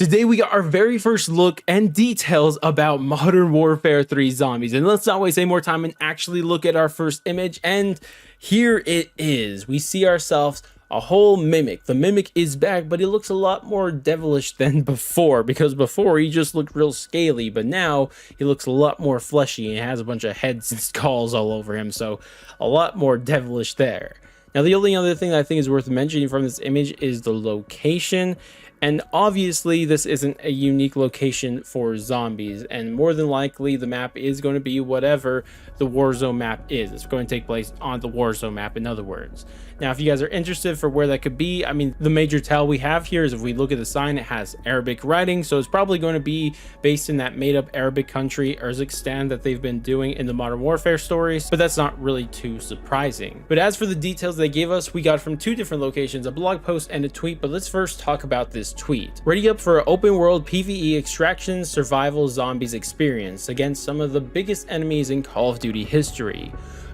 Today we got our very first look and details about Modern Warfare 3 Zombies, and let's not waste any more time and actually look at our first image. And here it is. We see ourselves a whole mimic. The mimic is back, but he looks a lot more devilish than before, because before he just looked real scaly, but now he looks a lot more fleshy and has a bunch of heads and skulls all over him, so a lot more devilish there. Now, the only other thing that I think is worth mentioning from this image is the location. And obviously, this isn't a unique location for zombies, and more than likely, the map is going to be whatever the Warzone map is. It's going to take place on the Warzone map, in other words. Now, if you guys are interested for where that could be, I mean, the major tell we have here is if we look at the sign, it has Arabic writing, so it's probably going to be based in that made-up Arabic country, Urzikstan, that they've been doing in the Modern Warfare stories, but that's not really too surprising. But as for the details they gave us, we got from two different locations, a blog post and a tweet, but let's first talk about this tweet. Ready up for an open world PvE extraction survival zombies experience against some of the biggest enemies in Call of Duty history.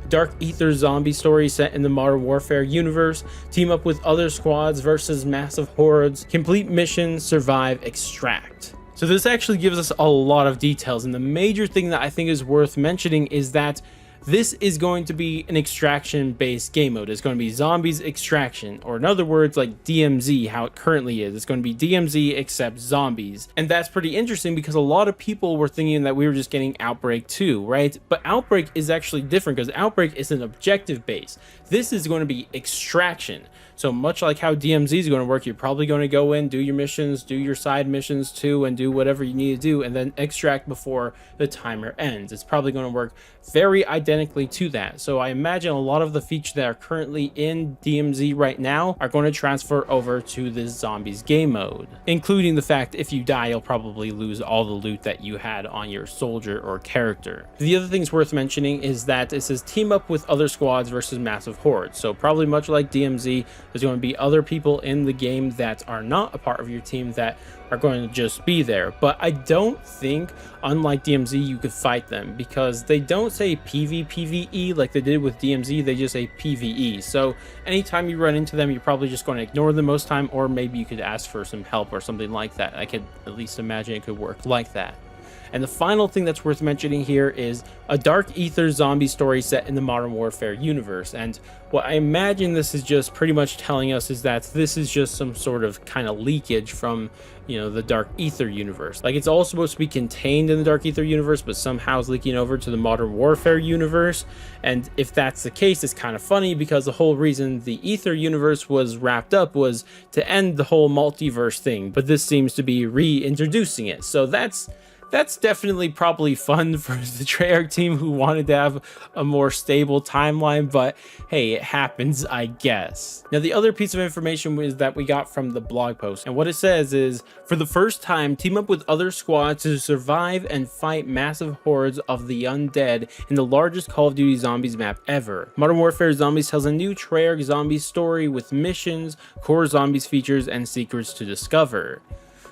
Dark Ether zombie story set in the Modern Warfare universe, team up with other squads versus massive hordes, complete mission, survive, extract. So this actually gives us a lot of details, and the major thing that I think is worth mentioning is that this is going to be an extraction based game mode. It's going to be zombies extraction, or in other words, like DMZ, how it currently is. It's going to be DMZ except zombies. And that's pretty interesting because a lot of people were thinking that we were just getting Outbreak 2, right? But Outbreak is actually different because Outbreak is an objective base. This is going to be extraction. So much like how DMZ is going to work, you're probably going to go in, do your missions, do your side missions too, and do whatever you need to do, and then extract before the timer ends. It's probably going to work very identically to that. So I imagine a lot of the features that are currently in DMZ right now are going to transfer over to this zombies game mode, including the fact if you die, you'll probably lose all the loot that you had on your soldier or character. The other things worth mentioning is that it says team up with other squads versus massive hordes. So probably much like DMZ, there's going to be other people in the game that are not a part of your team that are going to just be there. But I don't think, unlike DMZ, you could fight them because they don't say PvPvE like they did with DMZ. They just say PvE. So anytime you run into them, you're probably just going to ignore them most time, or maybe you could ask for some help or something like that. I could at least imagine it could work like that. And the final thing that's worth mentioning here is a Dark Ether zombie story set in the Modern Warfare universe. And what I imagine this is just pretty much telling us is that this is just some sort of kind of leakage from, you know, the Dark Ether universe. Like, it's all supposed to be contained in the Dark Ether universe, but somehow it's leaking over to the Modern Warfare universe. And if that's the case, it's kind of funny because the whole reason the Ether universe was wrapped up was to end the whole multiverse thing. But this seems to be reintroducing it. So that's definitely probably fun for the Treyarch team who wanted to have a more stable timeline, but hey, it happens, I guess. Now, the other piece of information is that we got from the blog post, and what it says is, for the first time, team up with other squads to survive and fight massive hordes of the undead in the largest Call of Duty Zombies map ever. Modern Warfare Zombies tells a new Treyarch Zombies story with missions, core zombies features, and secrets to discover.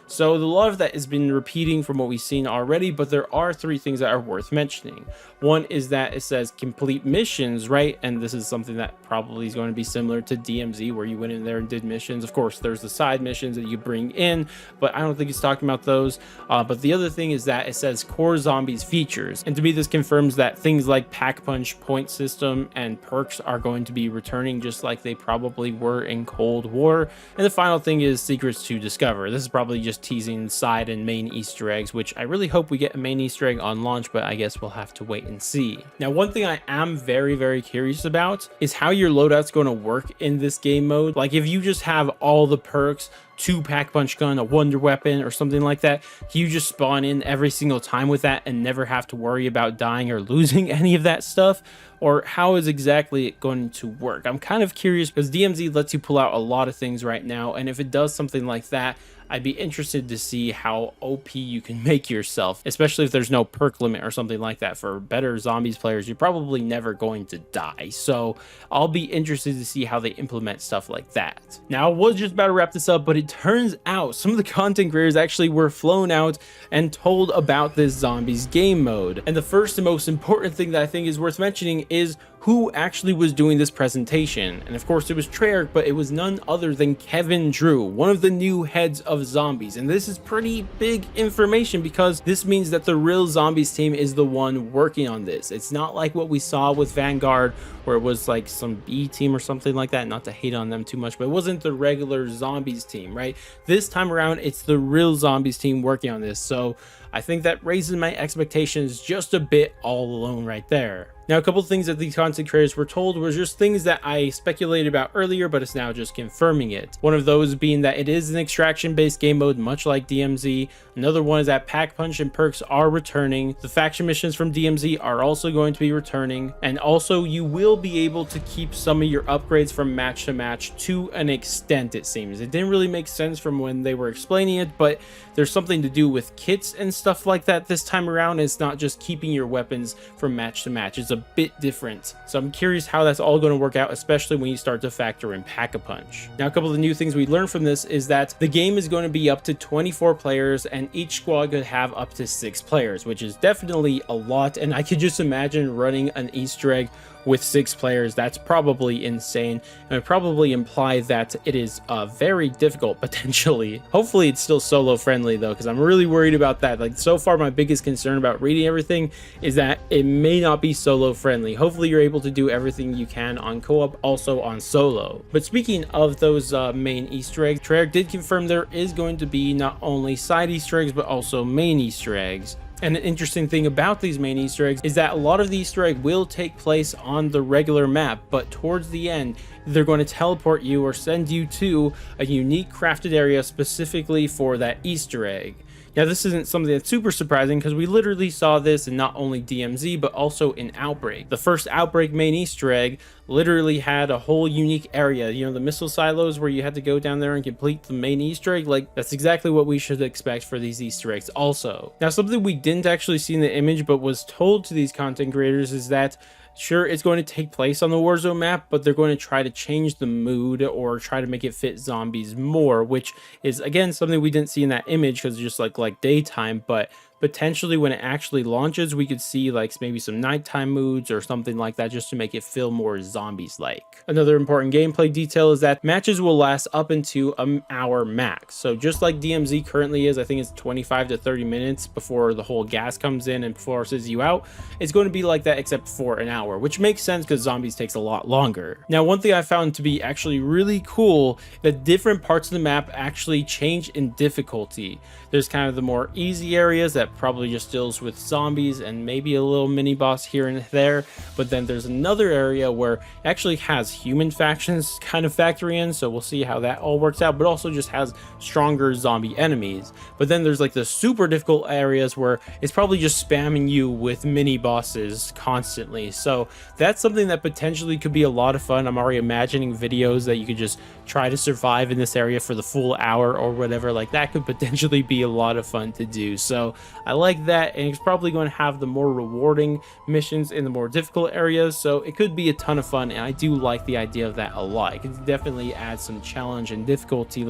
So a lot of that has been repeating from what we've seen already, but there are three things that are worth mentioning. One is that it says complete missions, right? And this is something that probably is going to be similar to DMZ, where you went in there and did missions. Of course, there's the side missions that you bring in, but I don't think he's talking about those. But the other thing is that it says core zombies features. And to me, this confirms that things like pack punch, point system, and perks are going to be returning just like they probably were in Cold War. And the final thing is secrets to discover. This is probably just teasing side and main Easter eggs, which I really hope we get a main Easter egg on launch, but I guess we'll have to wait and see. Now, one thing I am very, very curious about is how your loadout's going to work in this game mode. Like, if you just have all the perks, 2 pack punch gun, a wonder weapon, or something like that, can you just spawn in every single time with that and never have to worry about dying or losing any of that stuff? Or how is exactly it going to work? I'm kind of curious because DMZ lets you pull out a lot of things right now, and if it does something like that, I'd be interested to see how OP you can make yourself, especially if there's no perk limit or something like that. For better zombies players, you're probably never going to die. So I'll be interested to see how they implement stuff like that. Now, I was just about to wrap this up, but it turns out some of the content creators actually were flown out and told about this zombies game mode. And the first and most important thing that I think is worth mentioning is who actually was doing this presentation. And of course it was Treyarch, but it was none other than Kevin Drew, one of the new heads of Zombies. And this is pretty big information because this means that the real Zombies team is the one working on this. It's not like what we saw with Vanguard, where it was like some B team or something like that. Not to hate on them too much, but it wasn't the regular Zombies team, right? This time around, it's the real Zombies team working on this. So I think that raises my expectations just a bit all alone right there. Now, a couple of things that these content creators were told was just things that I speculated about earlier, but it's now just confirming it. One of those being that it is an extraction-based game mode, much like DMZ. Another one is that Pack Punch and perks are returning. The faction missions from DMZ are also going to be returning. And also, you will be able to keep some of your upgrades from match to match to an extent, it seems. It didn't really make sense from when they were explaining it, but there's something to do with kits and stuff like that this time around. It's not just keeping your weapons from match to match. It's a bit different. So I'm curious how that's all going to work out, especially when you start to factor in Pack-a-Punch. Now, a couple of the new things we learned from this is that the game is going to be up to 24 players and each squad could have up to 6 players, which is definitely a lot. And I could just imagine running an Easter egg with 6 players. That's probably insane, and it probably imply that it is very difficult potentially. Hopefully it's still solo friendly though, because I'm really worried about that. Like, so far my biggest concern about reading everything is that it may not be solo friendly. Hopefully you're able to do everything you can on co-op, also on solo. But speaking of those main Easter eggs, Treyarch did confirm there is going to be not only side Easter eggs but also main Easter eggs. And an interesting thing about these main Easter eggs is that a lot of the Easter egg will take place on the regular map, but towards the end, they're going to teleport you or send you to a unique crafted area specifically for that Easter egg. Now, this isn't something that's super surprising because we literally saw this in not only DMZ, but also in Outbreak. The first Outbreak main Easter egg literally had a whole unique area. You know, the missile silos where you had to go down there and complete the main Easter egg. Like, that's exactly what we should expect for these Easter eggs also. Now, something we didn't actually see in the image, but was told to these content creators is that sure, it's going to take place on the Warzone map, but they're going to try to change the mood or try to make it fit zombies more, which is, again, something we didn't see in that image because it's just like daytime. But potentially when it actually launches, we could see like maybe some nighttime moods or something like that, just to make it feel more zombies like. Another important gameplay detail is that matches will last up into an hour max. So just like DMZ currently is, I think it's 25 to 30 minutes before the whole gas comes in and forces you out. It's going to be like that except for an hour, which makes sense because zombies takes a lot longer. Now, one thing I found to be actually really cool, that different parts of the map actually change in difficulty. There's kind of the more easy areas that probably just deals with zombies and maybe a little mini boss here and there, but then there's another area where it actually has human factions kind of factoring in, so we'll see how that all works out, but also just has stronger zombie enemies. But then there's like the super difficult areas where it's probably just spamming you with mini bosses constantly. So that's something that potentially could be a lot of fun. I'm already imagining videos that you could just try to survive in this area for the full hour or whatever. Like, that could potentially be a lot of fun to do. So I like that, and it's probably going to have the more rewarding missions in the more difficult areas, so it could be a ton of fun, and I do like the idea of that a lot. It could definitely add some challenge and difficulty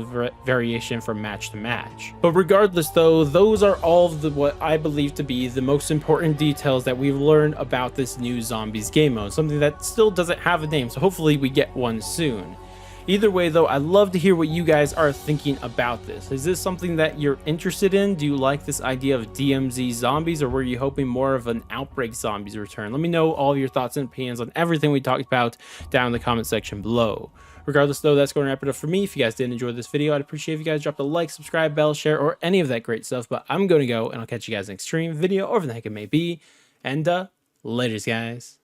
variation from match to match. But regardless though, those are all of the what I believe to be the most important details that we've learned about this new Zombies game mode, something that still doesn't have a name, so hopefully we get one soon. Either way though, I'd love to hear what you guys are thinking about this. Is this something that you're interested in? Do you like this idea of DMZ Zombies, or were you hoping more of an Outbreak Zombies return? Let me know all of your thoughts and opinions on everything we talked about down in the comment section below. Regardless though, that's going to wrap it up for me. If you guys did enjoy this video, I'd appreciate if you guys dropped a like, subscribe, bell, share, or any of that great stuff. But I'm going to go, and I'll catch you guys next stream, video, or whatever the heck it may be. And laters, guys.